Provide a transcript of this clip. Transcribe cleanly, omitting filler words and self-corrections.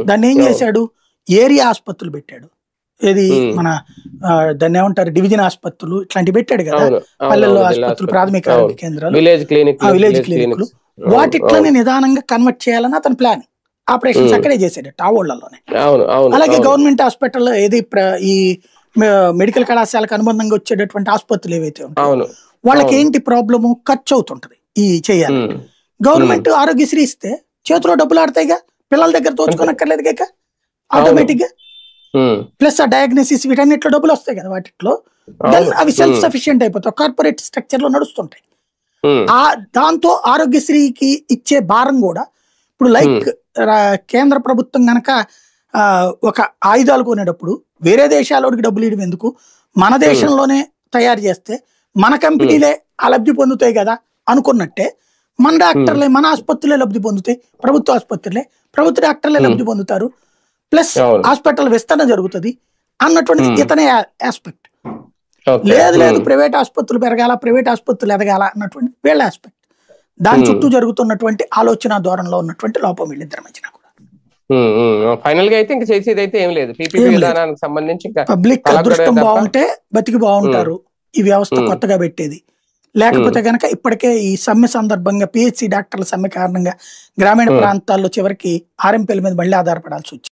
దాన్ని ఏం చేశాడు, ఏరియా ఆసుపత్రులు పెట్టాడు. ఏది మన దాన్ని ఏమంటారు, డివిజన్ ఆసుపత్రులు ఇట్లాంటివి పెట్టాడు కదా, పల్లెల్లో ఆసుపత్రులు, ప్రాథమిక ఆరోగ్య కేంద్రాలు, విలేజ్ క్లినిక్లు. వాటిట్లని నిదానంగా కన్వర్ట్ చేయాలని అతని ప్లాన్. ఆపరేషన్స్ అక్కడే చేసాడు, ఆ ఊళ్ళలోనే. అలాగే గవర్నమెంట్ హాస్పిటల్ ఏది ఈ మెడికల్ కళాశాలకు అనుబంధంగా వచ్చేటటువంటి ఆసుపత్రులు ఏవైతే ఉంటాయో వాళ్ళకి ఏంటి ప్రాబ్లము, ఖర్చు అవుతుంటది ఈ చేయాలి. గవర్నమెంట్ ఆరోగ్యశ్రీ ఇస్తే చేతిలో డబ్బులు ఆడతాయిగా, పిల్లల దగ్గర తోచుకోనక్కర్లేదు ఆటోమేటిక్ గా. ప్లస్ ఆ డయాగ్నోసిస్ వీటన్నిటిలో డబ్బులు వస్తాయి కదా వాటిలో, దెన్ అవి సెల్ఫ్ సఫిషియెంట్ అయిపోతాయి, కార్పొరేట్ స్ట్రక్చర్ లో నడుస్తుంటాయి. దాంతో ఆరోగ్యశ్రీకి ఇచ్చే భారం కూడా ఇప్పుడు లైక్ కేంద్ర ప్రభుత్వం గనక ఒక ఆయుధాలు కొనేటప్పుడు వేరే దేశాలోకి డబ్బులు ఇవ్వడం ఎందుకు, మన దేశంలోనే తయారు చేస్తే మన కంపెనీలే ఆ లబ్ధి పొందుతాయి కదా అనుకున్నట్టే, మన డాక్టర్లే మన ఆసుపత్రులే లబ్ధి పొందుతాయి, ప్రభుత్వ ఆసుపత్రులే, ప్రభుత్వ డాక్టర్లే లబ్ధి పొందుతారు, ప్లస్ హాస్పిటల్ విస్తరణ జరుగుతుంది అన్నటువంటి ఇతనే ఆస్పెక్ట్. లేదు ప్రైవేట్ ఆసుపత్రులు పెరగాల, ప్రైవేట్ ఆసుపత్రులు ఎదగాల అన్నటువంటి వీళ్ళ ఆస్పెక్ట్. దాని చుట్టూ జరుగుతున్నటువంటి ఆలోచన ధోరణిలో ఉన్నటువంటి లోపం వీళ్ళిద్దరి మధ్యన కూడా. ఫైనల్ గా అయితే ఇంకా చేసేది అయితే ఏం లేదు. సంబంధించి పబ్లిక్ అదృష్టం బాగుంటే బతికి బాగుంటారు, ఈ వ్యవస్థ కొత్తగా పెట్టేది. లేకపోతే గనక ఇప్పటికే ఈ సమ్మె సందర్భంగా పిహెచ్సి డాక్టర్ల సమ్మె కారణంగా గ్రామీణ ప్రాంతాల్లో చివరికి ఆర్ఎంపీల మీద మళ్ళీ ఆధారపడాల్సి వచ్చింది.